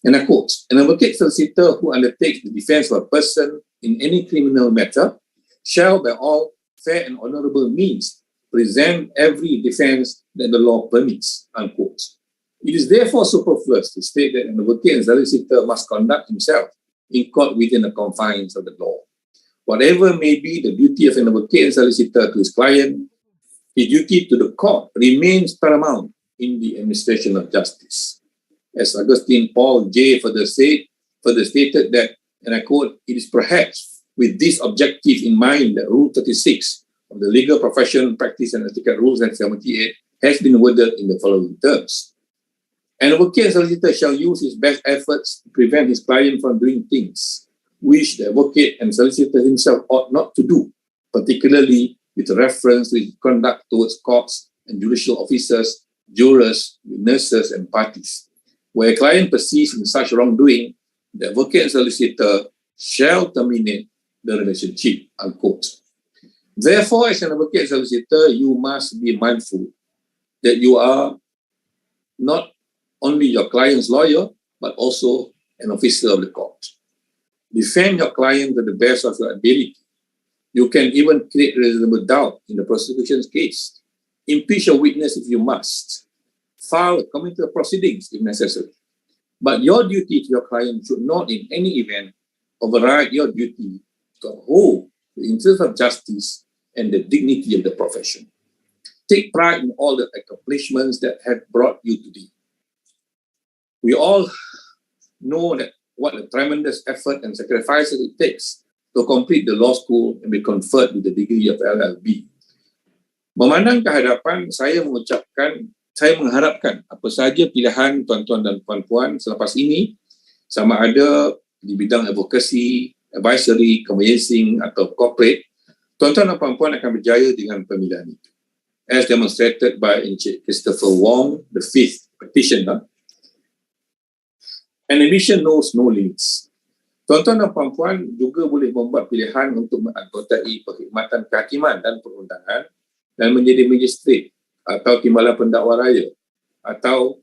Speaker 3: and I quote, an advocate solicitor who undertakes the defense of a person in any criminal matter shall by all fair and honourable means present every defense that the law permits, unquote. It is therefore superfluous to state that an advocate and solicitor must conduct himself in court within the confines of the law. Whatever may be the duty of an advocate and solicitor to his client, his duty to the court remains paramount in the administration of justice. As Augustine Paul J. further stated that, and I quote, "It is perhaps with this objective in mind that Rule 36 of the Legal Profession Practice and Etiquette Rules 1978 has been worded in the following terms. An advocate and solicitor shall use his best efforts to prevent his client from doing things which the advocate and solicitor himself ought not to do, particularly with reference to his conduct towards courts and judicial officers, jurors, witnesses, and parties. Where a client persists in such wrongdoing, the advocate and solicitor shall terminate the relationship," unquote. Therefore, as an advocate and solicitor, you must be mindful that you are not only your client's lawyer, but also an officer of the court. Defend your client to the best of your ability. You can even create reasonable doubt in the prosecution's case. Impeach a witness if you must. File committal proceedings if necessary. But your duty to your client should not in any event override your duty to uphold the interests of justice and the dignity of the profession. Take pride in all the accomplishments that have brought you today. We all know that what a tremendous effort and sacrifices it takes to complete the law school and be conferred with the degree of LLB. Memandang ke hadapan, saya mengharapkan apa saja pilihan tuan-tuan dan puan-puan selepas ini, sama ada di bidang advokasi, advisory, conveyancing atau corporate, tuan-tuan dan puan-puan akan berjaya dengan pemilihan itu. As demonstrated by Encik Christopher Wong, the 5th petitioner. An ambition knows no limits. Tuan-tuan dan puan-puan juga boleh membuat pilihan untuk menganggotai perkhidmatan kehakiman dan perundangan dan menjadi magistrat atau timbalan pendakwa raya atau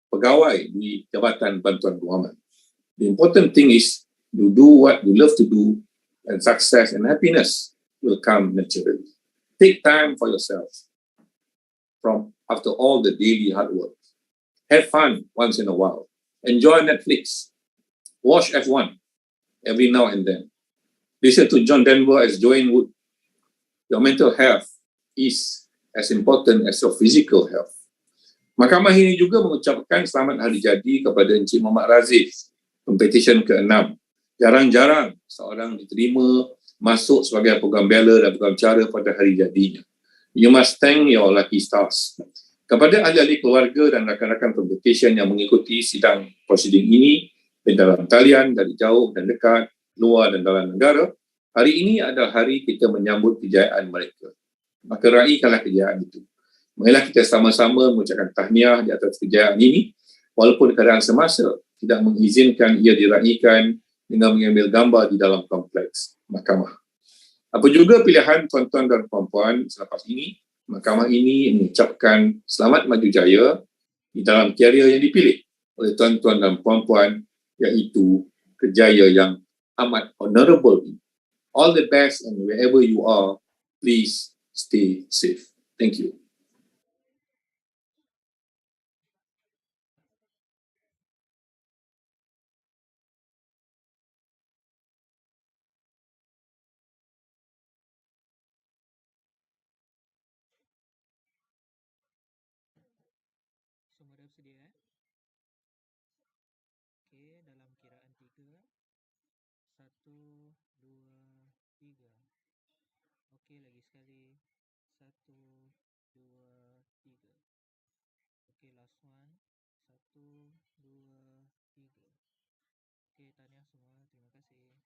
Speaker 3: pegawai di Jabatan Bantuan Kewangan. The important thing is you do what you love to do and success and happiness will come naturally. Take time for yourself from after all the daily hard work. Have fun once in a while. Enjoy Netflix. Watch F1 every now and then. Listen to John Denver as Joanne Wood. Your mental health is as important as your physical health. Mahkamah ini juga mengucapkan selamat hari jadi kepada Encik Muhammad Razif, Pempetisyen ke-6. Jarang-jarang seorang diterima masuk sebagai Peguam Bela dan Peguam Cara pada hari jadinya. You must thank your lucky stars. Kepada ahli-ahli keluarga dan rakan-rakan Pempetisyen yang mengikuti sidang prosiding ini di dalam talian, dari jauh dan dekat, luar dan dalam negara, hari ini adalah hari kita menyambut kejayaan mereka. Maka raikanlah kejayaan itu. Marilah kita sama-sama mengucapkan tahniah di atas kejayaan ini, walaupun keadaan semasa tidak mengizinkan ia diraikan dengan mengambil gambar di dalam kompleks mahkamah. Apa juga pilihan tuan-tuan dan puan-puan selepas ini, mahkamah ini mengucapkan selamat maju jaya di dalam karier yang dipilih oleh tuan-tuan dan puan-puan, iaitu kerjaya yang amat honorable. All the best, and wherever you are, please stay safe. Thank you.
Speaker 20: Semua dah bersedia? Okey, dalam kiraan 3. 1, 2, 3. Okey, lagi sekali. 1, 2, 3. Okey, last one. 1, 2, 3. Okey, tahniah semua. Terima kasih.